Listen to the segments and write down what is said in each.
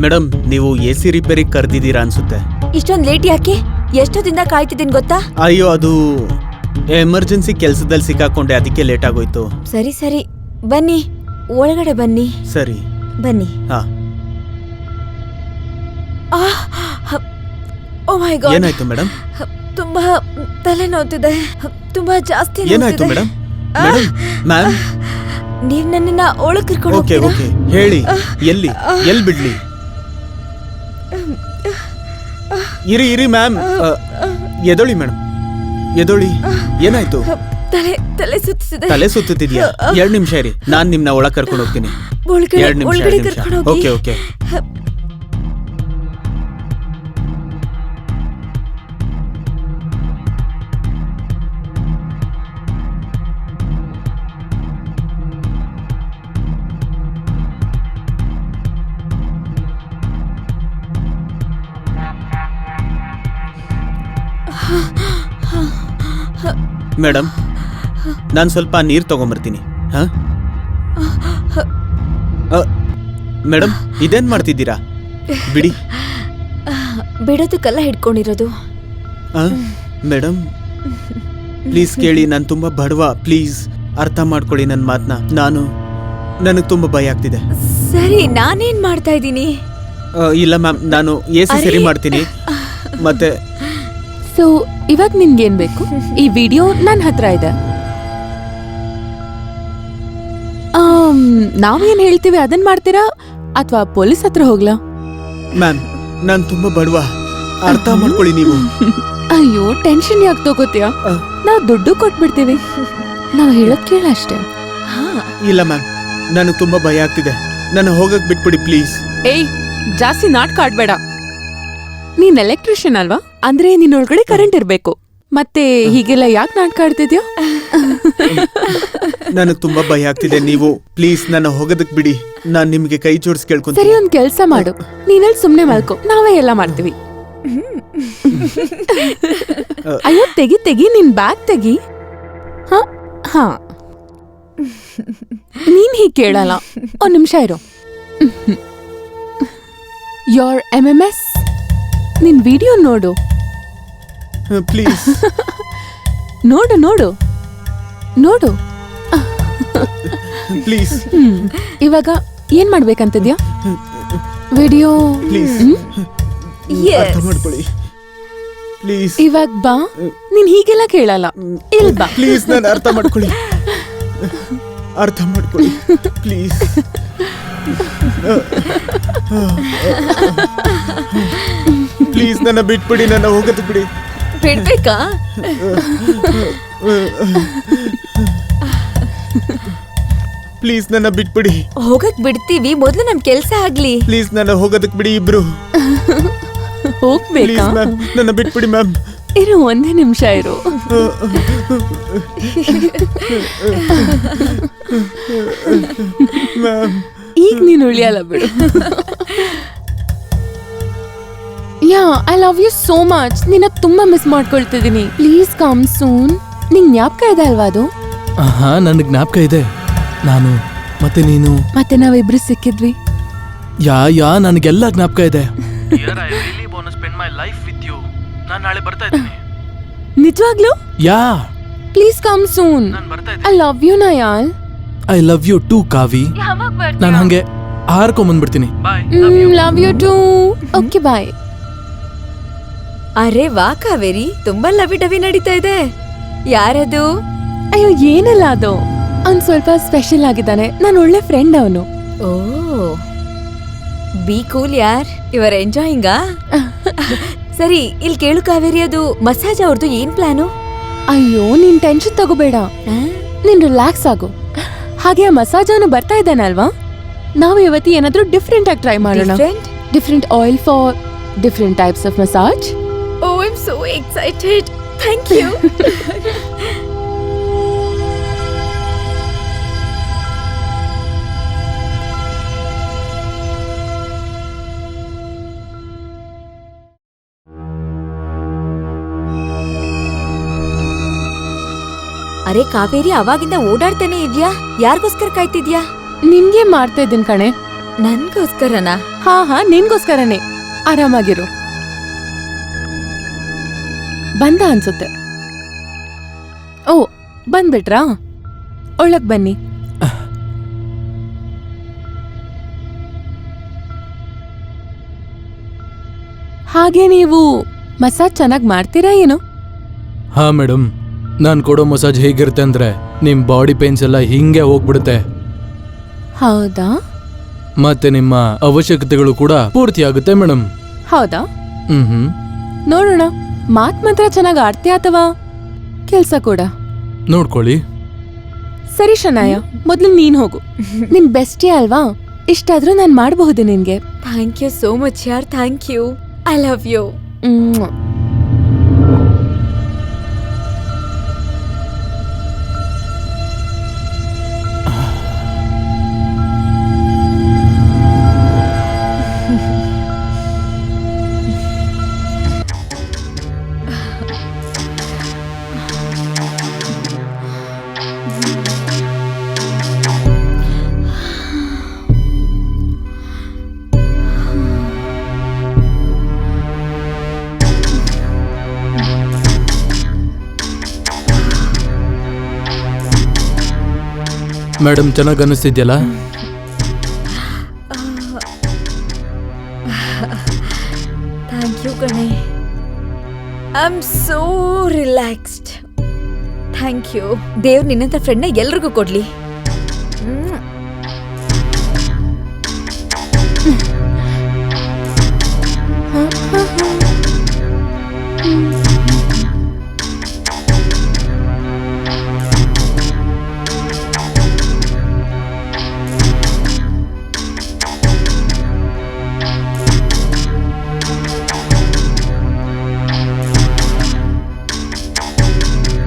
Madam, ನೀವು AC repair ಕರೆದಿದ್ದೀರಾ ಅನ್ಸುತ್ತೆ. ಇಷ್ಟೊಂದು ಲೇಟ್ ಯಾಕೆ? ಎಷ್ಟೊತ್ತಿಂದ ಕಾಯ್ತಿದ್ದೀನಿ ಗೊತ್ತಾ? ಅಯ್ಯೋ, ಅದು ಎಮರ್ಜೆನ್ಸಿ ಕೆಲಸದಲ್ಲಿ ಸಿಕ್ಕಾಕೊಂಡೆ, ಅದಕ್ಕೆ ಲೇಟ್ ಆಗೋಯ್ತು. ಸರಿ ಸರಿ, ಬನ್ನಿ ಒಳಗಡೆ ಬನ್ನಿ. ಸರಿ ಬನ್ನಿ. ಹಾ. ಓ ಮೈ ಗಾಡ್, ಏನಾಯ್ತು ಮೇಡಮ್? ತುಂಬಾ ತಲೆ ನೋವ್ತಿದೆ, ತುಂಬಾ ಜಾಸ್ತಿ ಏನಾಯ್ತು ಮೇಡಮ್? ಮೇಡಮ್, ಮ್ಯಾಮ್, ನೀವ್ ನನ್ನನ್ನ ಒಳಗ್ ಕರ್ಕೊಂಡು ಓಕೆ ಹೋಗ್ತೀರಾ? ಓಕೆ, ಹೇಳಿ ಎಲ್ಲಿ ಬಿಡ್ಲಿ? ಇರಿ ಮ್ಯಾಮ್, ಎದೊಳಿ ಮೇಡಮ್, ಎದೊಳಿ. ಏನಾಯ್ತು? ತಲೆ ಸುತ್ತಿದೆ. ತಲೆ ಸುತ್ತಿದ್ಯಾ? 2 ನಿಮಿಷ ಇರಿ, ನಾನ್ ನಿಮ್ನ ಒಳಗ್ ಕರ್ಕೊಂಡು ಹೋಗ್ತೀನಿ. 2 ನಿಮಿಷ. Okay okay. ಮೇಡಮ್, ನಾನು ಸ್ವಲ್ಪ ನೀರು ತಗೊಂಬರ್ತೀನಿ. ಹಾ ಮೇಡಮ್, ಇದೇನ್ ಮಾಡ್ತಿದ್ದೀರಾ? ಬಿಡಿ. ಬಿಡೋದಕ್ಕೆಲ್ಲ ಹಿಡ್ಕೊಂಡಿರೋದು. ಮೇಡಮ್ ಪ್ಲೀಸ್ ಕೇಳಿ, ನಾನು ತುಂಬಾ ಬಡವ, ಪ್ಲೀಸ್ ಅರ್ಥ ಮಾಡ್ಕೊಳ್ಳಿ ನನ್ನ ಮಾತನ್ನ. ನನಗೆ ತುಂಬಾ ಭಯ ಆಗ್ತಿದೆ. ಸರಿ, ನಾನೇನ್ ಮಾಡ್ತಾ ಇದ್ದೀನಿ? ಇಲ್ಲ ಮ್ಯಾಮ್, ನಾನು AC ಸರಿ ಮಾಡ್ತೀನಿ. ಮತ್ತೆ ಸೊ ಇವಾಗ ನಿನ್ಗೇನ್ ಬೇಕು? ಈ ವಿಡಿಯೋ ನನ್ನ ಹತ್ರ ಇದೆ. ನಾವೇನ್ ಹೇಳ್ತೀವಿ ಅದನ್ ಮಾಡ್ತೀರಾ ಅಥವಾ ಪೊಲೀಸ್ ಹತ್ರ ಹೋಗ್ಲಾ? ಮ್ಯಾಮ್, ನಾನು ತುಂಬಾ ಬಡವ, ಅರ್ಥ ಮಾಡ್ಕೊಳ್ಳಿ ನೀವು. ಅಯ್ಯೋ, ಟೆನ್ಷನ್ ಯಾಕೆ ತಗೋತೀಯ? ನಾವ್ ದುಡ್ಡು ಕೊಟ್ಬಿಡ್ತೀವಿ, ನಾವ್ ಹೇಳೋದ್ ಕೇಳ ಅಷ್ಟೇ. ಇಲ್ಲ ಮ್ಯಾಮ್, ನನಗೆ ತುಂಬಾ ಭಯ ಆಗ್ತಿದೆ, ನನ್ನ ಹೋಗಕ್ ಬಿಟ್ಬಿಡಿ ಪ್ಲೀಸ್. ಏಯ್, ಜಾಸ್ತಿ ನಾಟಕ ಆಡ್ಬೇಡ. ನೀನ್ ಎಲೆಕ್ಟ್ರಿಷಿಯನ್ ಅಲ್ವಾ? ಅಂದ್ರೆ ನಿನ್ನೊಳಗಡೆ ಕರೆಂಟ್ ಇರ್ಬೇಕು. ಮತ್ತೆ ಹೀಗೆಲ್ಲ ಯಾಕೆ ನಾಟಕ ಆಡ್ತಿದ್ಯೋ? ನನಗೆ ತುಂಬಾ ಭಯ ಆಗ್ತಿದೆ, ನೀವು ಪ್ಲೀಸ್ ನನ್ನ ಹೋಗೋದಕ್ ಬಿಡಿ. ನಾನ್ ನಿಮ್ಗೆ ಕೈ ಜೋಡಿಸಿ ಕೇಳ್ಕೊಂತೀನಿ. ಸರಿ, ಒಂದ್ ಕೆಲ್ಸ ಮಾಡು, ನೀನಲ್ಲಿ ಸುಮ್ನೆ ಮಲ್ಕೋ, ನಾವೇ ಎಲ್ಲ ಮಾಡ್ತೀವಿ. ಅಯ್ಯೋ, ತೆಗಿ ನಿನ್ ಬ್ಯಾಗ್ ತೆಗಿ. ಹಾ, ನೀನ್ ಹೀಗ್ ಕೇಳಲ್ಲ. 1 ನಿಮಿಷ ಇರು. ಯೋರ್ MMS ನಿನ್ ವಿಡಿಯೋ ನೋಡು. ಪ್ಲೀಸ್ ನೋಡು ನೋಡು ನೋಡು. ಪ್ಲೀಸ್. ಇವಾಗ ಏನ್ ಮಾಡ್ಬೇಕಂತಿದ್ಯಾ? ವಿಡಿಯೋ ಪ್ಲೀಸ್ ಅರ್ಥ ಮಾಡ್ಕೊಳ್ಳಿ ಪ್ಲೀಸ್. ಇವಾಗ ಬಾ, ನೀನ್ ಹೀಗೆಲ್ಲ ಕೇಳಲ್ಲ. ಇಲ್ ಬಾ ಪ್ಲೀಸ್, ನಾನು ಅರ್ಥ ಮಾಡ್ಕೊಳ್ಳಿ ಪ್ಲೀಸ್. ಪ್ಲೀಸ್ ನನ್ನ ಬಿಟ್ಬಿಡಿ, ನನ್ನ ಹೋಗೋದಕ್ಕೆ ಬಿಡಿ. ಬಿಡ್ಬೇಕಾ? ಪ್ಲೀಸ್ ನನ್ನ ಬಿಟ್ಬಿಡಿ. ಹೋಗಕ್ ಬಿಡ್ತೀವಿ, ಮೊದ್ಲು ನಮ್ ಕೆಲ್ಸ ಆಗ್ಲಿ. ಪ್ಲೀಸ್ ನನ್ನ ಹೋಗೋದಕ್ಕೆ ಬಿಡಿ ಇಬ್ರು. ಹೋಗ್ಬೇಕಾ? ಮ್ಯಾಮ್, ನನ್ನ ಬಿಟ್ಬಿಡಿ ಮ್ಯಾಮ್. ಇರು, 1 ನಿಮಿಷ ಇರು. ಮ್ಯಾಮ್, ಈಗ ನೀನು ಉಳಿಯಲ್ಲ ಬಿಡು. Yeah, I love you so much. ನಿನ್ನ ತುಂಬಾ ಮಿಸ್ ಮಾಡ್ಕೊಳ್ತಿದ್ದೀನಿ. Please come soon. ನಿಂಗ್ ಜ್ಞಾಪಕ ಇದೆ ಅಲ್ವಾ ಅದು? ಹಾ, ನನಗೆ ಜ್ಞಾಪಕ ಇದೆ. ನಾನು ಮತ್ತೆ ನೀನು ಮತ್ತೆ ನಾವಿಬ್ರು ಸಿಕ್ಕಿದ್ವಿ. ಯಾ ನನಗೆಲ್ಲ ಜ್ಞಾಪಕ ಇದೆ. ನಿಜವಾಗ್ಲೂ? Yeah, please come soon. I love you Nayal. I love you too Kavi. ನಾನು ಹಂಗೆ ಹಾರ್ಕೊಂಬಂದ್ಬಿಡ್ತೀನಿ. Love you too. Okay, bye. ಅರೆ ವಾ ಕಾವೇರಿ, ತುಂಬಾ ಲವಿ ಡವಿ ನಡೀತಾ ಇದೆ. ಯಾರದು? ಅಯ್ಯೋ, ಏನಲ್ಲ ಅದು. ಅವ್ನು ಸ್ವಲ್ಪ ಸ್ಪೆಷಲ್ ಆಗಿದ್ದಾನೆ, ನಾನು ಒಳ್ಳೆ ಫ್ರೆಂಡ್ ಅವನು. ಓ, ಬಿ ಕೂಲ್ ಯಾರ್, ಯುವರ್ ಎಂಜಾಯಿಂಗಾ? ಸರಿ, ಇಲ್ಲಿ ಕೇಳು ಕಾವೇರಿ, ಅದು ಮಸಾಜ್ ಅವ್ರದ್ದು ಏನ್ ಪ್ಲಾನು? ಅಯ್ಯೋ, ನೀನ್ ಟೆನ್ಷನ್ ತಗೋಬೇಡ, ನೀನ್ ರಿಲ್ಯಾಕ್ಸ್ ಆಗು. ಹಾಗೆ ಆ ಮಸಾಜ್ ಅವನು ಬರ್ತಾ ಇದ್ದಾನಲ್ವಾ, ನಾವು ಇವತ್ತು ಏನಾದ್ರೂ ಡಿಫ್ರೆಂಟ್ ಆಗಿ ಟ್ರೈ ಮಾಡೋಣ. Different oil for different types of massage. Oh, I am so excited. Thank you. ಅರೆ ಕಾವೇರಿ, ಅವಾಗಿಂದ ಓಡಾಡ್ತಾನೆ ಇದ್ಯಾ? ಯಾರಿಗೋಸ್ಕರ ಕಾಯ್ತಿದ್ಯಾ? ನಿನ್ಗೆ ಮಾಡ್ತಾ ಇದ್ದೀನಿ ಕಣೆ. ನನ್ಗೋಸ್ಕರನಾ? ಹಾ ನಿನ್ಗೋಸ್ಕರನೇ. ಆರಾಮಾಗಿರು. ಬಂದ ಅನ್ಸುತ್ತೆ. ಓ ಬಂದ್ಬಿಟ್ರಾ? ಒಳಗ್ ಬನ್ನಿ. ಹಾಗೆ ನೀವು ಮಸಾಜ್ ಚೆನ್ನಾಗಿ ಮಾಡ್ತೀರಾ ಏನು? ಹಾ ಮೇಡಮ್, ನಾನು ಕೊಡೋ ಮಸಾಜ್ ಹೇಗಿರುತ್ತೆ ಅಂದ್ರೆ ನಿಮ್ ಬಾಡಿ ಪೇನ್ಸ್ ಎಲ್ಲ ಹಿಂಗೆ ಹೋಗ್ಬಿಡುತ್ತೆ. ಹೌದಾ? ಮತ್ತೆ ನಿಮ್ಮ ಅವಶ್ಯಕತೆಗಳು ಕೂಡ ಪೂರ್ತಿ ಆಗುತ್ತೆ ಮೇಡಮ್. ಹೌದಾ? ಹ್ಮ್ ನೋಡೋಣ, ಮಾತ್ ಮಾತ್ರ ಚೆನ್ನಾಗಿ ಆಡ್ತೀಯ ಅಥವಾ ಕೆಲ್ಸ ಕೂಡ? ನೋಡ್ಕೊಳ್ಳಿ. ಸರಿ ಶನಾಯ, ಮೊದ್ಲು ನೀನ್ ಹೋಗು. ನಿನ್ ಬೆಸ್ಟೇ ಅಲ್ವಾ, ಇಷ್ಟಾದ್ರೂ ನಾನ್ ಮಾಡಬಹುದು ನಿನ್ಗೆ. ಥ್ಯಾಂಕ್ ಯು ಸೋ ಮಚ್ ಯಾರ್, thank you. I love you. Madam, ಚೆನ್ನಾಗಿ ಅನಿಸ್ತಿದ್ಯಲ್ಲ? ಥ್ಯಾಂಕ್ ಯು ಕಣೆ. I am so relaxed. Thank you. ದೇವ್ರು ನಿನ್ನಂತ ಫ್ರೆಂಡ್ನ ಎಲ್ರಿಗೂ ಕೊಡ್ಲಿ.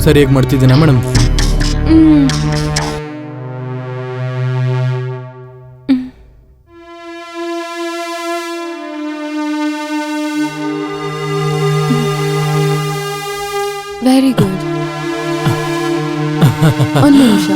ಸರಿಯಾಗಿ ಮಾಡ್ತಿದ್ದೀನಾ ಮೇಡಮ್? Very good. ಒಂದು ನಿಮಿಷ.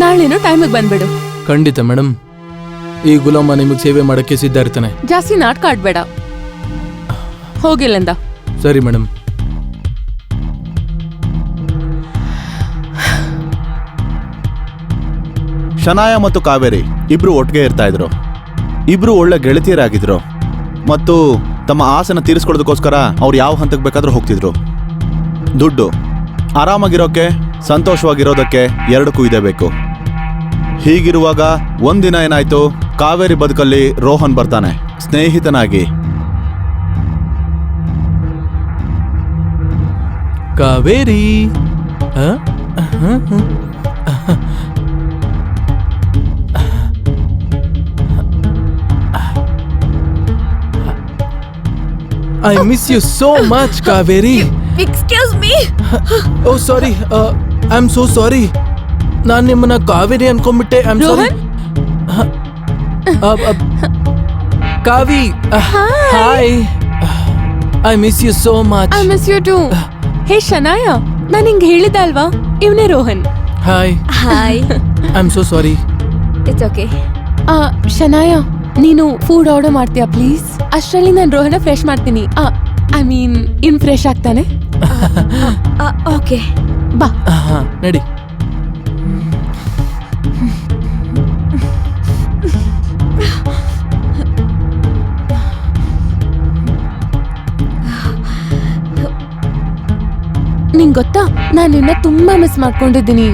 ನಾಳೆನೋ ಟೈಮಿಗೆ ಬಂದ್ಬಿಡು. ಖಂಡಿತ ಮೇಡಮ್. ಈ ಗುಲಾಮ ನಿಮಗೆ ಸೇವೆ ಮಾಡಕ್ಕೆ ಸಿದ್ಧ ಇರ್ತಾನೆ. ಜಾಸ್ತಿ ನಾಟಕ ಆಡ್ಬೇಡ. ಹೋಗಿಲ್ಲಂದ. ಸರಿ ಮೇಡಮ್. ಶನಾಯ ಮತ್ತು ಕಾವೇರಿ ಇಬ್ರು ಒಟ್ಟಿಗೆ ಇರ್ತಾ ಇದ್ರು. ಇಬ್ರು ಒಳ್ಳೆ ಗೆಳತಿಯರಾಗಿದ್ರು ಮತ್ತು ತಮ್ಮ ಆಸೆನ ತೀರಿಸ್ಕೊಳ್ಳೋದಕ್ಕೋಸ್ಕರ ಅವ್ರು ಯಾವ ಹಂತಕ್ಕೆ ಬೇಕಾದ್ರೂ ಹೋಗ್ತಿದ್ರು. ದುಡ್ಡು, ಆರಾಮಾಗಿರೋಕೆ, ಸಂತೋಷವಾಗಿರೋದಕ್ಕೆ ಎರಡಕ್ಕೂ ಇದೆ ಬೇಕು. ಹೀಗಿರುವಾಗ ಒಂದಿನ ಏನಾಯ್ತು, ಕಾವೇರಿ ಬದುಕಲ್ಲಿ ರೋಹನ್ ಬರ್ತಾನೆ ಸ್ನೇಹಿತನಾಗಿ. Kaveri, I miss you so much Kaveri. Excuse me. Oh sorry, I am so sorry. ನಾನು ನಿಮ್ಮನ್ನ ಕಾವೇರಿ ಅನ್ಕೊಂಡ್ಬಿಟ್ಟೆ. I am sorry. Kavi, hi. I miss you so much. I miss you too. Hey Shanaya, ನಾನು ಹಿಂಗೆ ಹೇಳಿದೆ ಅಲ್ವಾ, ಇವನೇ Rohan. Hi. Hi. I am so sorry. It's okay. Shanaya, ನೀನು food order ಮಾಡ್ತೀಯಾ ಪ್ಲೀಸ್? ಅಷ್ಟರಲ್ಲಿ ನಾನು ರೋಹನ ಫ್ರೆಶ್ ಮಾಡ್ತೀನಿ. ಐ ಮೀನ್ ಇನ್ ಫ್ರೆಶ್ ಆಗ್ತಾನೆ. ಓಕೆ ಬಾ. ನಡಿ. ನಿಂಗ್ ಗೊತ್ತಾ, ನಾನು ನಿನ್ನ ತುಂಬಾ ಮಿಸ್ ಮಾಡ್ಕೊಂಡಿದ್ದೀನಿ.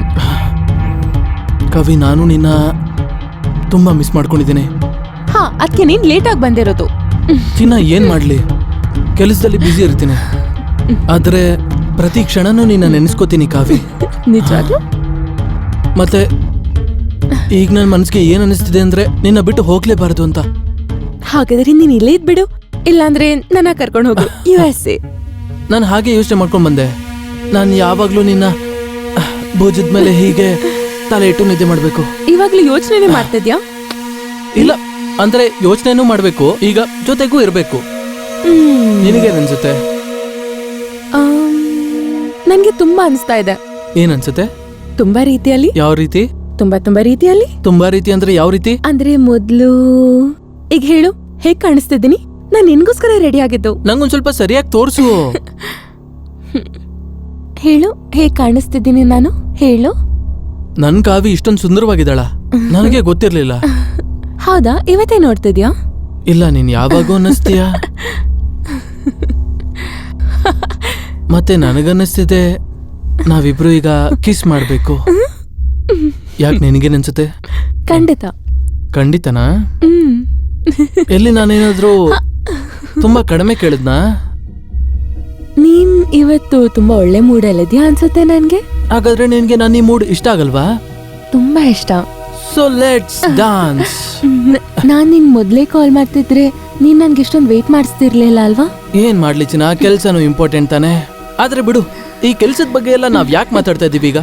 ಕವಿ, ನಾನು ನಿನ್ನ ತುಂಬಾ ಮಿಸ್ ಮಾಡ್ಕೊಂಡಿದ್ದೀನಿ. ಹಾ, ಅದಕ್ಕೆ ನೀನ್ ಲೇಟ್ ಆಗಿ ಬಂದಿರೋದು. ಚಿನ್ನ, ಏನ್ ಮಾಡ್ಲಿ, ಕೆಲಸದಲ್ಲಿ ಬ್ಯುಸಿ ಇರ್ತೀನಿ. ಆದ್ರೆ ಪ್ರತಿ ಕ್ಷಣನೂ ನಿನ್ನ ನೆನೆಸ್ಕೋತೀನಿ ಕಾವಿ. ನಿಜವಾಗ್ಲೂ? ಮತ್ತೆ ಈಗ ನನ್ನ ಮನಸ್ಸಿಗೆ ಏನ್ ಅನಿಸ್ತಿದೆ ಅಂದ್ರೆ ನಿನ್ನ ಬಿಟ್ಟು ಹೋಗ್ಲೇಬಾರದು ಅಂತ. ಹಾಗಾದ್ರೆ ನೀನ್ ಇಲ್ಲೇ ಇದ್ಬಿಡು, ಇಲ್ಲಾಂದ್ರೆ ನನ್ನ ಕರ್ಕೊಂಡು ಹೋಗು USA. ನಾನು ಹಾಗೆ ಯೋಚನೆ ಮಾಡ್ಕೊಂಡ್ ಬಂದೆ. ನಾನು ಯಾವಾಗ್ಲೂ ನಿನ್ನ ಭುಜದ ಮೇಲೆ ಹೀಗೆ ತಲೆ ಇಟ್ಟು ನಿದ್ದೆ ಮಾಡ್ಬೇಕು. ಇವಾಗ್ಲೂ ಯೋಚನೆ ಮಾಡ್ತಿದ್ಯಾ? ಇಲ್ಲ ಅಂದ್ರೆ ಯೋಚನೆನೂ ಮಾಡ್ಬೇಕು, ಈಗ ಜೊತೆಗೂ ಇರ್ಬೇಕು. ನಿನಗೇನ್ ಅನ್ಸುತ್ತೆ? ನನ್ಗೆ ತುಂಬಾ ಅನ್ಸ್ತಾ ಇದೆ. ಏನ್ ಅನ್ಸುತ್ತೆ? ತುಂಬಾ ರೀತಿಯಲ್ಲಿ. ಯಾವ ರೀತಿ? ತುಂಬಾ ರೀತಿಯಲ್ಲಿ. ತುಂಬಾ ರೀತಿ ಅಂದ್ರೆ ಯಾವ ರೀತಿ? ಅಂದ್ರೆ ಮೊದ್ಲು ಈಗ ಹೇಳು, ಹೇಗ್ ಕಾಣಿಸ್ತಿದ್ದೀನಿ? ನಾನ್ ನಿನ್ಗೋಸ್ಕರ ರೆಡಿ ಆಗಿದ್ದು. ನಂಗೊಂದ್ ಸ್ವಲ್ಪ ಸರಿಯಾಗಿ ತೋರ್ಸು. ಹೇಳು, ಹೇಗ್ ಕಾಣಿಸ್ತಿದ್ದೀನಿ ನಾನು? ಹೇಳು. ನನ್ ಕಾವಿ ಇಷ್ಟೊಂದು ಸುಂದರವಾಗಿದ್ದಾಳ? ನನಗೆ ಗೊತ್ತಿರ್ಲಿಲ್ಲ. ಹೌದಾ? ಇವತ್ತೇ ನೋಡ್ತಿದ್ಯಾ? ಇಲ್ಲ, ನೀನ್ ಯಾವಾಗೂ ಅನ್ನಿಸ್ತೀಯ. ಮತ್ತೆ ನನಗನ್ನಿಸ್ತಿದೆ ನಾವಿಬ್ರು ಈಗ ಕಿಸ್ ಮಾಡ್ಬೇಕು. ಯಾಕೆ, ನಿನಗೇನನ್ಸುತ್ತೆ? ಖಂಡಿತ. ಖಂಡಿತನಾ? ಎಲ್ಲಿ ನಾನೇನಾದ್ರೂ ತುಂಬಾ ಕಡಿಮೆ ಕೇಳಿದ್ನಾ? ನೀನ್ ಇವತ್ತು ತುಂಬಾ ಒಳ್ಳೆ ಮೂಡಲ್ಲಿದ್ಯಾ ಅನ್ಸುತ್ತೆ ನನ್ಗೆ. ಹಾಗಾದ್ರೆ ನಿನ್ಗೆ ನನ್ನ ಈ ಮೂಡ್ ಇಷ್ಟ ಆಗಲ್ವಾ? ತುಂಬಾ ಇಷ್ಟ. So let's dance. ನಾನ್ ನಿನ್ ಮೊದ್ಲೇ ಕಾಲ್ ಮಾಡ್ತಿದ್ರೆ ನೀನ್ ನನ್ಗೆ ಇಷ್ಟೊಂದು ವೇಟ್ ಮಾಡಿಸ್ತಿರ್ಲಿಲ್ಲ ಅಲ್ವಾ? ಏನ್ ಮಾಡ್ಲಿ ಚಿನ್ನ, ಕೆಲ್ಸನೂ ಇಂಪಾರ್ಟೆಂಟ್ ತಾನೆ. ಆದ್ರೆ ಬಿಡು, ಈ ಕೆಲ್ಸದ ಬಗ್ಗೆ ಎಲ್ಲ ನಾವ್ ಯಾಕೆ ಮಾತಾಡ್ತಾ ಇದೀವಿ ಈಗ?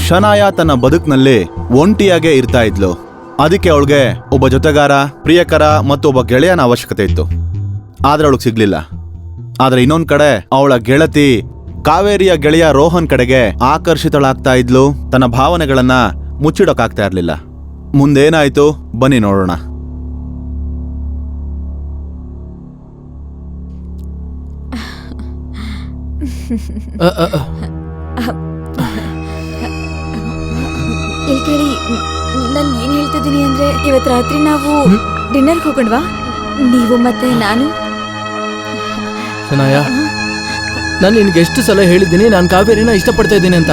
ಶನಾಯ ತನ್ನ ಬದುಕಿನಲ್ಲಿ ಒಂಟಿಯಾಗೇ ಇರ್ತಾ ಇದ್ಲು. ಅದಕ್ಕೆ ಅವಳಿಗೆ ಒಬ್ಬ ಜೊತೆಗಾರ, ಪ್ರಿಯಕರ ಮತ್ತು ಒಬ್ಬ ಗೆಳೆಯನ ಅವಶ್ಯಕತೆ ಇತ್ತು. ಆದ್ರೆ ಅವಳಿಗೆ ಸಿಗ್ಲಿಲ್ಲ. ಆದ್ರೆ ಇನ್ನೊಂದ್ ಕಡೆ ಅವಳ ಗೆಳತಿ ಕಾವೇರಿಯ ಗೆಳೆಯ ರೋಹನ್ ಕಡೆಗೆ ಆಕರ್ಷಿತಳಾಗ್ತಾ ಇದ್ಲು. ತನ್ನ ಭಾವನೆಗಳನ್ನ ಮುಚ್ಚಿಡೋಕಾಗ್ತಾ ಇರ್ಲಿಲ್ಲ. ಮುಂದೇನಾಯ್ತು ಬನ್ನಿ ನೋಡೋಣ. ಇಲ್ಲಿ ಕೇಳಿ, ನಾನು ಏನ್ ಹೇಳ್ತಿದ್ದೀನಿ ಅಂದ್ರೆ, ಇವತ್ತು ರಾತ್ರಿ ನಾವು ಡಿನ್ನರ್ಗೆ ಹೋಗೋಣವಾ? ನೀವು ಮತ್ತೆ ನಾನು. ಶನಾಯ, ನಾನು ನಿನ್ಗೆ ಎಷ್ಟು ಸಲ ಹೇಳಿದ್ದೀನಿ ನಾನು ಕಾವೇರಿನ ಇಷ್ಟಪಡ್ತಾ ಇದ್ದೀನಿ ಅಂತ.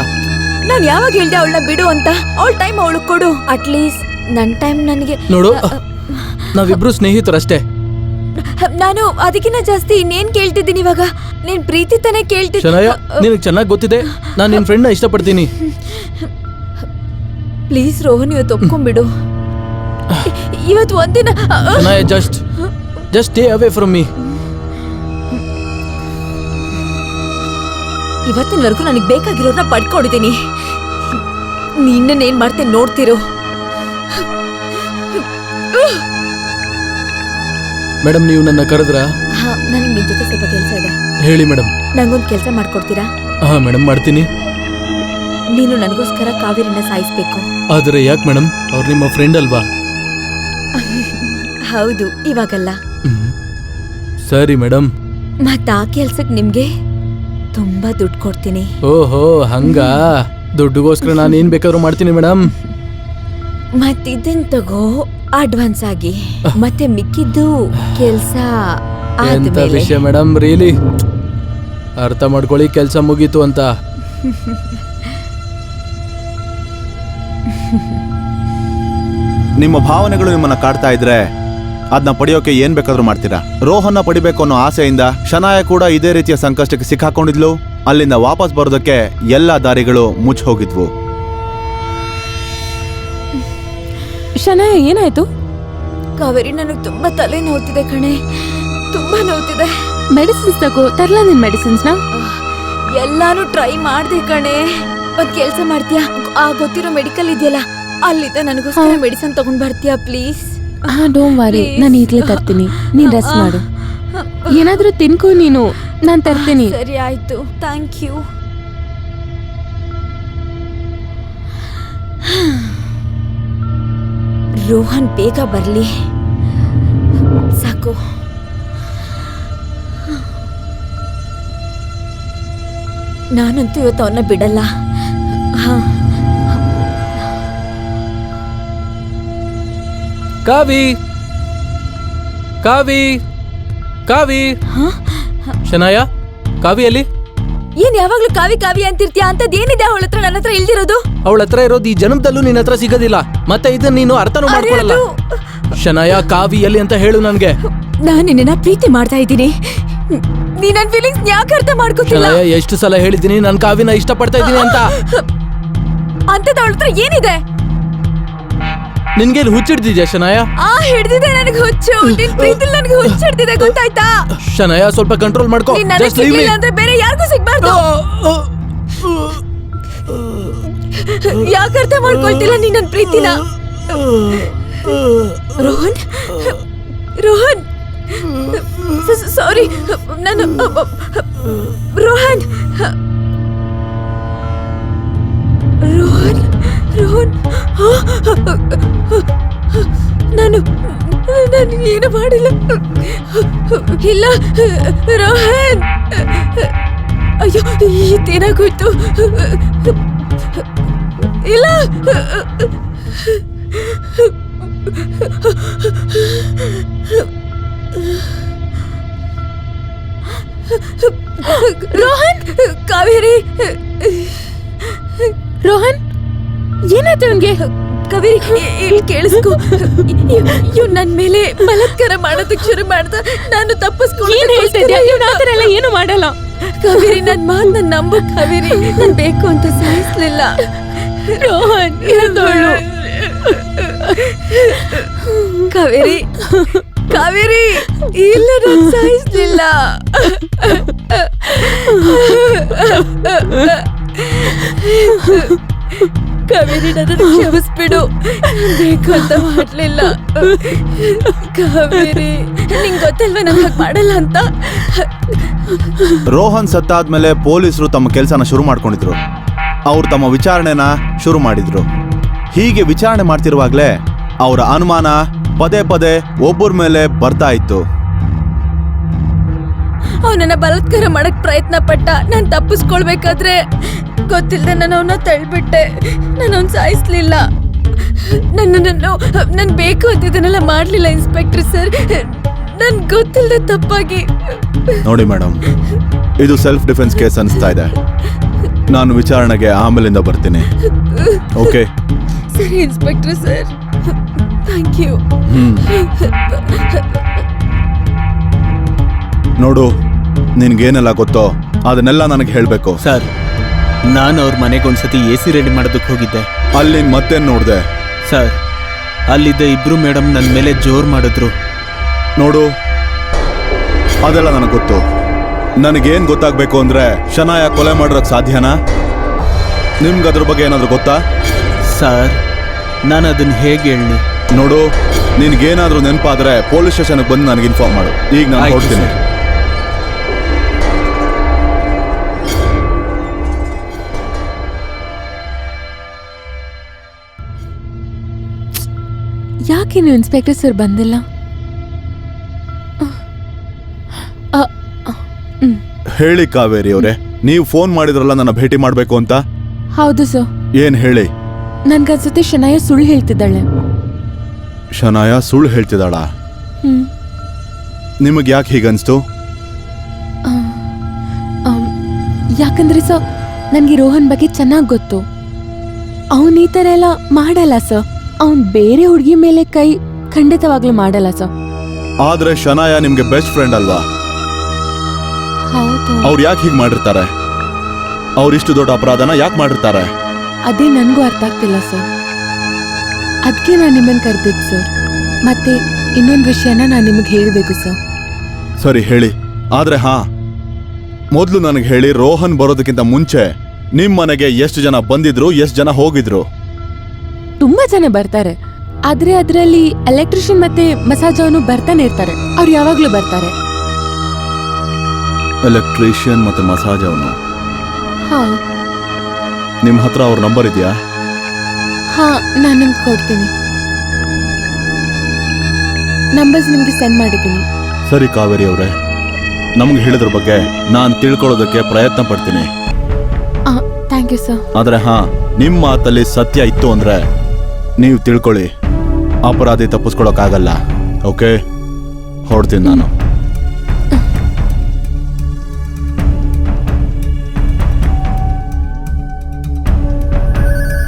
ನಾನು ಯಾವಾಗ ಹೇಳ್ದೆ ಅವಳನ್ನ ಬಿಡು ಅಂತ? ಅವಳ ಟೈಮ್ ಅವಳು ಕೊಡು. ಅಟ್ಲೀಸ್ಟ್ ನನ್ನ ಟೈಮ್ ನನಗೆ. ನೋಡು, ನಾವಿಬ್ರು ಸ್ನೇಹಿತರಷ್ಟೇ. ನಾನು ಅದಕ್ಕಿಂತ ಜಾಸ್ತಿ ಇನ್ನೇನ್ ಕೇಳ್ತಿದ್ದೀನಿ ಇವಾಗ? ನೀನ್ ಪ್ರೀತಿ ತಾನೇ ಕೇಳ್ತಿದ್ದ. ಶನಾಯ, ನಿನಗೆ ಚೆನ್ನಾಗಿ ಗೊತ್ತಿದೆ ನಾನು ನಿನ್ ಫ್ರೆಂಡ್ನ ಇಷ್ಟಪಡ್ತೀನಿ. ಪ್ಲೀಸ್ ರೋಹನ್, ಇವತ್ತು ಒಪ್ಕೊಂಡ್ಬಿಡು. ಇವತ್ತು ಒಂದಿನ. Shanaya, just stay away from me. ಇವತ್ತಿನವರೆಗೂ ನನಗೆ ಬೇಕಾಗಿರೋರ್ನ ಪಡ್ಕೊಂಡಿದ್ದೀನಿ. ನಿನ್ನೇನ್ ಮಾಡ್ತೇನೆ ನೋಡ್ತಿರೋ. ಮೇಡಮ್, ನೀವು ನನ್ನ ಕರೆದ್ರ? ನನಗೆ ನಿನ್ ಜೊತೆ ಸ್ವಲ್ಪ ಕೆಲಸ ಇದೆ. ಹೇಳಿ ಮೇಡಮ್. ನಂಗೊಂದು ಕೆಲಸ ಮಾಡ್ಕೊಡ್ತೀರಾ? ಹಾ ಮೇಡಮ್, ಮಾಡ್ತೀನಿ. ನೀನು ನನಗೋಸ್ಕರ ಕಾವೇರಿನ ಸಾಯಿಸ್ಬೇಕು. ಆದರೆ ಯಾಕೆ ಮೇಡಮ್? ಅವ್ರು ನಿಮ್ಮ ಫ್ರೆಂಡ್ ಅಲ್ವಾ? ಹೌದು, ಇವಾಗಲ್ಲ. ಸರಿ ಮೇಡಮ್. ಮತ್ತ ಆ ಕೆಲ್ಸಕ್ಕೆ ನಿಮ್ಗೆ ತುಂಬಾ ದುಡ್ಡು ಕೊಡ್ತೀನಿ. ಓಹೋ, ಹಂಗ? ದುಡ್ಡುಗೋಸ್ಕರ ನಾನು ಏನ್ ಬೇಕಾದ್ರೂ ಮಾಡ್ತೀನಿ ಮೇಡಮ್. ಮತ್ತಿದನ್ ತಗೋ, ಅಡ್ವಾನ್ಸ್ ಆಗಿ ಮತ್ತೆ ಮಿಕ್ಕಿದ್ದು ಕೆಲ್ಸ ಎಂತ ಆದ್ಮೇಲೆ ವಿಷಯ ಮೇಡಮ್, ರಿಯಲಿ ಅರ್ಥ ಮಾಡ್ಕೊಳ್ಳಿ, ಕೆಲಸ ಮುಗೀತು ಅಂತ. ನಿಮ್ಮ ಭಾವನೆಗಳು ನಿಮ್ಮನ್ನ ಕಾಡ್ತಾ ಇದ್ರೆ ಅದನ್ನ ಪಡೆಯೋಕೆ ಏನ್ ಬೇಕಾದ್ರೂ ಮಾಡ್ತೀರಾ. ರೋಹನ್ನ ಪಡಿಬೇಕು ಅನ್ನೋ ಆಸೆಯಿಂದ ಶನಾಯ ಕೂಡ ಇದೇ ರೀತಿಯ ಸಂಕಷ್ಟಕ್ಕೆ ಸಿಕ್ಕಾಕೊಂಡಿದ್ಲು. ಅಲ್ಲಿಂದ ವಾಪಸ್ ಬರೋದಕ್ಕೆ ಎಲ್ಲಾ ದಾರಿಗಳು ಮುಚ್ಚಿ ಹೋಗಿದ್ವು. ಶನಾಯ ಏನಾಯ್ತು? ಕಾವೇರಿ, ನನಗೆ ತುಂಬಾ ತಲೆ ನೋವ್ತಿದೆ ಕಣೆ, ತುಂಬಾ ನೋವ್ತಿದೆ. ಮೆಡಿಸಿನ್ಸ್ ತಗೋ. ತರ್ಲಾ ನಿನ್ ಮೆಡಿಸಿನ್ಸ್ನ? ಎಲ್ಲಾನು ಟ್ರೈ ಮಾಡ್ದೆ ಕಣೆ. ಒಂದ್ ಕೆಲ್ಸ ಮಾಡ್ತೀಯಾ, ಆ ಗೊತ್ತಿರೋ ಮೆಡಿಕಲ್ ಇದೆಯಲ್ಲ ಅಲ್ಲಿದ್ದ ನನಗೋಸ್ಕರ ಮೆಡಿಸಿನ್ ತಗೊಂಡ್ ಬರ್ತೀಯಾ ಪ್ಲೀಸ್? ಡೋಂಟ್ ವರಿ, ನಾನು ಈಗ್ಲೇ ತರ್ತೀನಿ. ನೀನ್ ರೆಸ್ಟ್ ಮಾಡು. ಏನಾದ್ರೂ ತಿನ್ಕೋ ನೀನು, ನಾನ್ ತರ್ತೀನಿ. ಸರಿ ಆಯ್ತು, ಥ್ಯಾಂಕ್ ಯು. ರೋಹನ್ ಬೇಗ ಬರ್ಲಿ ಸಾಕು. ನಾನಂತೂ ಇವತ್ತು ಅವನ್ನ ಬಿಡಲ್ಲ. ಹಾ, ಕಾವಿ ಕಾವಿ ಕಾವಿ ಶನಾಯ, ಕಾವಿಯಲ್ಲಿ? ಏನ್ ಯಾವಾಗ್ಲೂ ಕಾವಿ ಕಾವಿ ಅಂತಿರ್ತೀಯ? ಅಂತದೇನಿದೆ ಅವಳ ಹತ್ರ ನನ್ನ ಹತ್ರ ಇಲ್ದಿರೋದು? ಅವಳ ಹತ್ರ ಇರೋದು ಈ ಜನ್ಮದಲ್ಲೂ ನಿನ್ನ ಹತ್ರ ಸಿಗೋದಿಲ್ಲ. ಮತ್ತೆ ಇದನ್ನ ನೀನು ಅರ್ಥನೂ ಮಾಡ್ಕೊಳ್ಳಲ್ಲ. ಶನಾಯ, ಕಾವಿ ಎಲ್ಲಿ ಅಂತ ಹೇಳು ನನ್ಗೆ. ನಾನ್ ನಿನ್ನ ಪ್ರೀತಿ ಮಾಡ್ತಾ ಇದ್ದೀನಿ. ನೀ ನನ್ ಫೀಲಿಂಗ್ಸ್ ಯಾಕೆ ಅರ್ಥ ಮಾಡ್ಕೊತಿಲ್ಲ? ಶನಾಯ, ಎಷ್ಟು ಸಲ ಹೇಳಿದ್ದೀನಿ ನಾನು ಕಾವಿನ ಇಷ್ಟಪಡ್ತಾ ಇದ್ದೀನಿ ಅಂತ. ಅಂತದ ಅವಳ ಹತ್ರ ಏನಿದೆ? ನಿನ್ಗೆ ಹುಚ್ಚಿಡ್ದಿದ್ಯಾ ಶನಾಯ? ಹಿಡ್ದಿದೆ ನನಗೆ ಹುಚ್ಚು. ನಿನ್ ಪ್ರೀತಿಲ್ ನನಗೆ ಹುಚ್ಚು ಹಿಡ್ದಿದೆ, ಗೊತ್ತಾಯ್ತಾ? ಶನಾಯ, ಸ್ವಲ್ಪ ಕಂಟ್ರೋಲ್ ಮಾಡ್ಕೋ. ನೀನ್ ನನಗೆ Just leave me. ಸಿಗ್ಲಿಲ್ಲ ಅಂದ್ರೆ ಬೇರೆ ಯಾರಿಗೂ ಸಿಗ್ಬಾರ್ದು. ಯಾಕೆ ಅರ್ಥ ಮಾಡ್ಕೊಳ್ತಿಲ್ಲ ನೀನ್ ನನ್ ಪ್ರೀತಿನ? ರೋಹನ್, ರೋಹನ್, ಸಾರಿ, ನಾನು ರೋಹನ್, ರೋಹನ್, ರೋಹನ್, ನಾನು ಏನು ಮಾಡಿಲ್ಲ. ಇಲ್ಲ ರೋಹನ್, ಅಯ್ಯೋ ಇದೇನಾಗೋಯ್ತು? ಇಲ್ಲ ರೋಹನ್, ಕಾವೇರಿ, ರೋಹನ್, ಏನಾಯ್ತು ಅವನ್ಗೆ? ಕಾವೇರಿ ಇಲ್ಲಿ ಕೇಳಿಸ್ಕೊ. ಇವ್ ನನ್ ಮೇಲೆ ಬಲಾತ್ಕಾರ ಮಾಡೋದಕ್ಕೆ ಶುರು ಮಾಡ್ದ. ನಾನು ಏನ್ ಹೇಳ್ತಾ ಇದ್ಯಾ? ಇವ್ನ ಆ ಥರ ಎಲ್ಲ ತಪ್ಪಿಸ್ಕೊಂಡು ಏನು ಮಾಡಲ್ಲ. ಕಾವೇರಿ, ನನ್ ಮಾತ್ ನನ್ ನಂಬು ಕಾವೇರಿ. ನನ್ ಬೇಕು ಅಂತ ಸಾಯಿಸ್ಲಿಲ್ಲ. ರೋಹನ್, ಇರೋದೋಳು. ಕಾವೇರಿ, ಕಾವೇರಿ, ಇಲ್ಲ, ನಾನು ಸಾಯಿಸ್ಲಿಲ್ಲ. ಕಾವೇರಿ, ನನ್ನನ್ನು ಕ್ಷಮಿಸ್ಬಿಡು. ನಾನ್ ಬೇಕು ಅಂತ ಮಾಡ್ಲಿಲ್ಲ. ಕಾವೇರಿ, ನಿಂಗ್ ಗೊತ್ತಲ್ವ ನಾನು ಹಾಗೆ ಮಾಡಲ್ಲ ಅಂತ. ರೋಹನ್ ಸತ್ತಾದ್ಮೇಲೆ ಪೊಲೀಸರು ತಮ್ಮ ಕೆಲಸನ ಶುರು ಮಾಡ್ಕೊಂಡಿದ್ರು. ಅವ್ರು ತಮ್ಮ ವಿಚಾರಣೆನ ಶುರು ಮಾಡಿದ್ರು. ಹೀಗೆ ವಿಚಾರಣೆ ಮಾಡ್ತಿರುವಾಗ್ಲೇ ಅವರ ಅನುಮಾನ ಪದೇ ಪದೇ ಒಬ್ಬರ ಮೇಲೆ ಬರ್ತಾ ಇತ್ತು. ಅವನನ್ನ ಬಲಾತ್ಕಾರ ಮಾಡಕ್ ಪ್ರಯತ್ನ ಪಟ್ಟ. ನಾನ್ ತಪ್ಪಿಸ್ಕೊಳ್ಬೇಕಾದ್ರೆ ಗೊತ್ತಿಲ್ಲದೆ ನಾನು ಅವನ್ನ ತಳ್ಬಿಟ್ಟೆ. ನಾನು ಅವ್ನ ಸಾಯಿಸ್ಲಿಲ್ಲ. ನನ್ ಬೇಕು ಅಂತ ಇದನ್ನೆಲ್ಲ ಮಾಡ್ಲಿಲ್ಲ ಇನ್ಸ್ಪೆಕ್ಟರ್ ಸರ್. ನನ್ ಗೊತ್ತಿಲ್ಲದೆ ತಪ್ಪಾಗಿ. ನೋಡಿ ಮೇಡಮ್, ಇದು ಸೆಲ್ಫ್ ಡಿಫೆನ್ಸ್ ಕೇಸ್ ಅನಿಸ್ತಾ ಇದೆ. ನಾನು ವಿಚಾರಣೆಗೆ ಆಮೇಲಿಂದ ಬರ್ತೀನಿ. ಓಕೆ? ಸರಿ ಇನ್ಸ್ಪೆಕ್ಟರ್ ಸರ್, ಥ್ಯಾಂಕ್ ಯು. ನೋಡು, ನಿನ್ಗೇನೆಲ್ಲ ಗೊತ್ತೋ ಅದನ್ನೆಲ್ಲ ನನಗೆ ಹೇಳಬೇಕು. ಸರ್, ನಾನು ಅವ್ರ ಮನೆಗೆ ಒಂದ್ಸತಿ AC ರೆಡಿ ಮಾಡೋದಕ್ಕೆ ಹೋಗಿದ್ದೆ. ಅಲ್ಲಿ ಮತ್ತೇನು ನೋಡಿದೆ? ಸರ್, ಅಲ್ಲಿದ್ದ ಇಬ್ರು ಮೇಡಮ್ ನನ್ನ ಮೇಲೆ ಜೋರ್ ಮಾಡಿದ್ರು. ನೋಡು, ಅದೆಲ್ಲ ನನಗೆ ಗೊತ್ತು. ನನಗೇನು ಗೊತ್ತಾಗಬೇಕು ಅಂದರೆ ಶನಾಯ ಕೊಲೆ ಮಾಡೋದಕ್ಕೆ ಸಾಧ್ಯನಾ? ನಿಮ್ಗೆ ಅದ್ರ ಬಗ್ಗೆ ಏನಾದರೂ ಗೊತ್ತಾ? ಸರ್, ನಾನು ಅದನ್ನ ಹೇಗೆ ಹೇಳಿ? ನೋಡು, ನಿನ್ಗೇನಾದರೂ ನೆನಪಾದರೆ ಪೊಲೀಸ್ ಸ್ಟೇಷನ್ಗೆ ಬಂದು ನನಗೆ ಇನ್ಫಾರ್ಮ್ ಮಾಡು. ಈಗ ನಾನು ಆಯ್ತು ಹೊರಡ್ತೀನಿ. ಸರ್. ಯಾಕೇನು ಇನ್ಸ್ಪೆಕ್ಟರ್ ಸರ್ ಬಂದಿಲ್ಲ? ಹೇಳಿ ಕಾವೇರಿ ಅವರೇ, ನೀವು ಫೋನ್ ಮಾಡಿದ್ರಲ್ಲ ನನ್ನ ಭೇಟಿ ಮಾಡಬೇಕು ಅಂತ. ಹೌದು ಸರ್. ಏನ್ ಹೇಳಿ? ನನ್ಗನ್ಸುತ್ತೆ ಶನಾಯ ಸುಳ್ಳು ಹೇಳ್ತಿದ್ದಾಳೆ. ಶನಾಯ ಸುಳ್ಳು ಹೇಳ್ತಿದ್ದಾಳ? ಹ್ಮ್ ನಿಮಗೆ ಯಾಕೆ ಹೀಗನ್ಸ್ತು? ಯಾಕಂದ್ರೆ ಸರ್ ನನಗೆ ರೋಹನ್ ಬಗ್ಗೆ ಚೆನ್ನಾಗಿ ಗೊತ್ತು. ಅವನ್ ಈ ಥರ ಎಲ್ಲ ಮಾಡಲ್ಲ ಸರ್. ಅವನ್ ಬೇರೆ ಹುಡುಗಿ ಮೇಲೆ ಕೈ ಖಂಡಿತವಾಗ್ಲೂ ಮಾಡಲ್ಲ ಸರ್. ಆದ್ರೆ ಶನಾಯ ನಿಮ್ಗೆ ಬೆಸ್ಟ್ ಫ್ರೆಂಡ್ ಅಲ್ವಾ? ಹೌದು, ಅವ್ರು ಯಾಕೆ ಹೀಗೆ ಮಾಡಿರ್ತಾರೆ? ಅವ್ರಿಷ್ಟು ದೊಡ್ಡ ಅಪರಾಧನ ಯಾಕೆ ಮಾಡಿರ್ತಾರೆ? ಅದೇ ನನಗೂ ಅರ್ಥ ಆಗ್ತಿಲ್ಲ ಸರ್. ಅದಕ್ಕೆ ನಾನು ನಿಮ್ಮನ್ನು ಕರೆದಿದ್ದು ಸರ್. ಮತ್ತೆ ಇನ್ನೊಂದು ವಿಷಯನ ನಾನು ನಿಮಗೆ ಹೇಳಬೇಕು ಸರ್. ಸರಿ ಹೇಳಿ. ಆದ್ರೆ ಮೊದಲು ನನಗೆ ಹೇಳಿ, ರೋಹನ್ ಬರೋದಕ್ಕಿಂತ ಮುಂಚೆ ನಿಮ್ ಮನೆಗೆ ಎಷ್ಟು ಜನ ಬಂದಿದ್ರು, ಎಷ್ಟು ಜನ ಹೋಗಿದ್ರು? ತುಂಬಾ ಜನ ಬರ್ತಾರೆ. ಆದ್ರೆ ಅದರಲ್ಲಿ ಎಲೆಕ್ಟ್ರಿಷಿಯನ್ ಮತ್ತೆ ಮಸಾಜ್ ಅವನು ಬರ್ತಾನೆ ಇರ್ತಾರೆ. ಅವ್ರು ಯಾವಾಗ್ಲೂ ಬರ್ತಾರೆ. ಎಲೆಕ್ಟ್ರಿಷಿಯನ್ ಮತ್ತೆ ಮಸಾಜ್ ಅವನು. ಹಾ ನಿಮ್ಮ ಹತ್ರ ಅವ್ರ ನಂಬರ್ ಇದೆಯಾ? ಹಾ ನಾನು ನಿಮ್ಗೆ ಕೊಡ್ತೀನಿ. ನಂಬರ್ಸ್ ನಿಮ್ಗೆ ಸೆಂಡ್ ಮಾಡಿದ್ದೀನಿ. ಸರಿ ಕಾವೇರಿ ಅವರೇ, ನಮ್ಗೆ ಹೇಳಿದ್ರ ಬಗ್ಗೆ ನಾನು ತಿಳ್ಕೊಳ್ಳೋದಕ್ಕೆ ಪ್ರಯತ್ನ ಪಡ್ತೀನಿ. Thank you sir. ಆದ್ರೆ ನಿಮ್ಮ ಮಾತಲ್ಲಿ ಸತ್ಯ ಇತ್ತು ಅಂದ್ರೆ ನೀವು ತಿಳ್ಕೊಳ್ಳಿ, ಅಪರಾಧಿ ತಪ್ಪಿಸ್ಕೊಳಕ್ಕಾಗಲ್ಲ. ಓಕೆ, ಹೊರಡ್ತೀನಿ ನಾನು.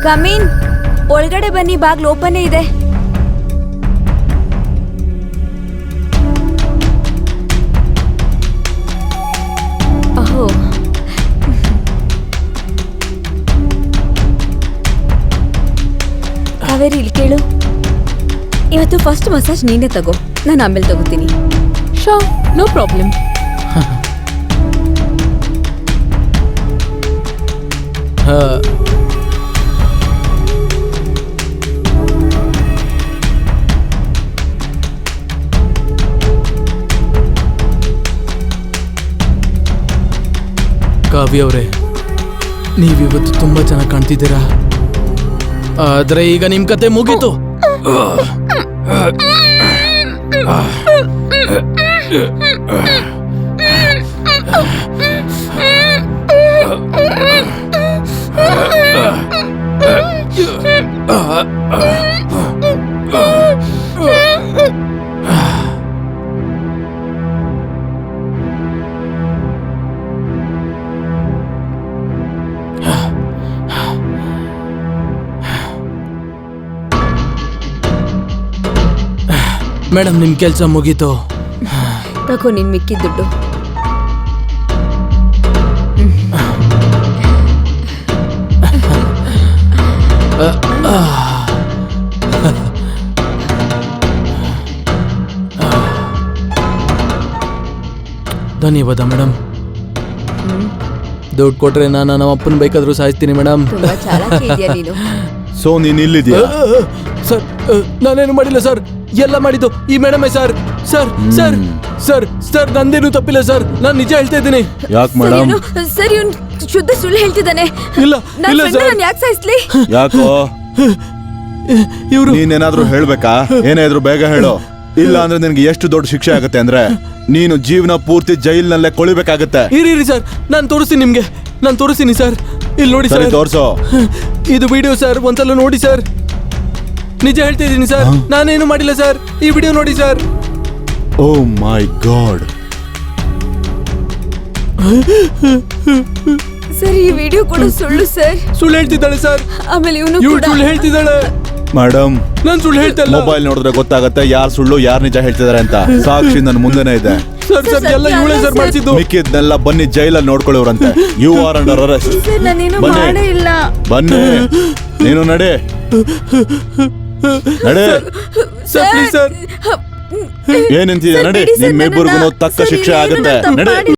ಕಮೀನ್, ಒಳಗಡೆ ಬನ್ನಿ, ಬಾಗ್ಲು ಓಪನ್ ಇದೆ. ಓಹೋ, ಕಾವೇರಿ ಇಲ್ಲಿ ಕೇಳು. ಇವತ್ತು ಫಸ್ಟ್ ಮಸಾಜ್ ನೀನೇ ತಗೋ, ನಾನು ಆಮೇಲೆ ತಗೋತೀನಿ. Show, no problem. ಕಾವ್ಯ ಅವರೇ, ನೀವಿವತ್ತು ತುಂಬಾ ಚೆನ್ನಾಗಿ ಕಾಣ್ತಿದ್ದೀರಾ. ಆದ್ರೆ ಈಗ ನಿಮ್ ಕತೆ ಮುಗೀತು. ಮೇಡಮ್, ನಿಮ್ ಕೆಲ್ಸ ಮುಗೀತು. ತಗೋ ನಿನ್ ಮಿಕ್ಕಿದ ದುಡ್ಡು. ಧನ್ಯವಾದ ಮೇಡಮ್. ದುಡ್ಡು ಕೊಟ್ರೆ ನಾನು ನಮ್ಮ ಅಪ್ಪನ ಬೇಕಾದ್ರೂ ಸಾಯಿಸ್ತೀನಿ ಮೇಡಮ್. ತುಂಬಾ ಚಾಲಾಕಿ ಇದೆಯಾ ನೀನು. ಸೊ ನೀನ್ ಇಲ್ಲಿದ್ಯಾ? ಸರ್, ನಾನೇನು ಮಾಡಿಲ್ಲ ಸರ್. ಎಲ್ಲ ಮಾಡಿದ್ದು ಈ ಮೇಡಮೇ sir. Sir sir sir sir ನಂದೇನು ತಪ್ಪಿಲ್ಲ ಸರ್. ನಾನು ನಿಜ ಹೇಳ್ತಾ ಇದ್ದೀನಿ. ಯಾಕೆ ಮೇಡಮ್? ಸರ್, ಇವ್ನು ಶುದ್ಧ ಸುಳ್ಳು ಹೇಳ್ತಿದ್ದಾನೆ. ಇಲ್ಲ ಇಲ್ಲ ಸರ್. ನಾನು ಯಾಕೆ ಸಾಯಿಸ್ಲಿ? ಯಾಕೋ? ಇವರು ನೀನೇನಾದ್ರೂ ಹೇಳ್ಬೇಕಾ? ಏನೇ ಇದ್ರು ಬೇಗ ಹೇಳು. ಇಲ್ಲ ಅಂದ್ರೆ ನಿನ್ಗೆ ಎಷ್ಟು ದೊಡ್ಡ ಶಿಕ್ಷೆ ಆಗುತ್ತೆ ಅಂದ್ರೆ ನೀನು ಜೀವನ ಪೂರ್ತಿ ಜೈಲ್ನಲ್ಲೇ ಕೊಳಿಬೇಕಾಗತ್ತೆ. ಇರಿ ಸರ್, ನಾನು ತೋರಿಸ್ತೀನಿ ನಿಮ್ಗೆ. ನಾನು ತೋರಿಸ್ತೀನಿ ಸರ್. ಇಲ್ಲಿ ನೋಡಿ ಸರ್, ತೋರ್ಸೋ. ಇದು ವಿಡಿಯೋ ಸರ್, ಒಂದ್ಸಲ ನೋಡಿ ಸರ್. ನಿಜ ಹೇಳ್ತಾ ಇದ್ದೀನಿ ಸರ್, ನಾನೇನು ಮಾಡಿಲ್ಲ ಸರ್. ಈ ವಿಡಿಯೋ ನೋಡಿ ಸರ್. ಓ ಮೈ ಗಾಡ್. ಸರ್, ಈ ವಿಡಿಯೋ ಕೂಡ ಸುಳ್ಳು ಸರ್. ಸುಳ್ಳು ಹೇಳ್ತಿದ್ದಾಳೆ ಸರ್. ಆಮೇಲೆ ಇವನು ಸುಳ್ಳು ಹೇಳ್ತಿದ್ದಾಳೆ. ಮೇಡಮ್, ನಾನು ಸುಳ್ಳು ಹೇಳ್ತಾ ಇಲ್ಲ. ಮೊಬೈಲ್ ನೋಡಿದ್ರೆ ಗೊತ್ತಾಗತ್ತೆ ಯಾರು ಸುಳ್ಳು ಯಾರು ನಿಜ ಹೇಳ್ತಿದಾರೆ ಅಂತ. ಸಾಕ್ಷಿ ನನ್ನ ಮುಂದೆನೇ ಇದೆ. ಸರ್ ಸರ್ ಎಲ್ಲ ಇವಳೇ ಸರ್ ಮಾಡಿಸಿದ್ದು. ಮಿಕ್ಕಿದ್ನೆಲ್ಲ ಬನ್ನಿ ಜೈಲಲ್ಲಿ ನೋಡ್ಕೊಳ್ಳೋರಂತೆ. You are under arrest. Sir, ನಾನೇನು ಮಾಡೇ ಇಲ್ಲ. ಬನ್ನಿ, ನೀನು ನಡೆ ನಡೆ. Sir please sir. ಏನ್ ನಿಂತಿದೆ? ನಡಿ, ನಿಮ್ಮಿಬ್ಬರಿಗೂ ತಕ್ಕ ಶಿಕ್ಷೆ ಆಗುತ್ತೆ. ನಡೆ.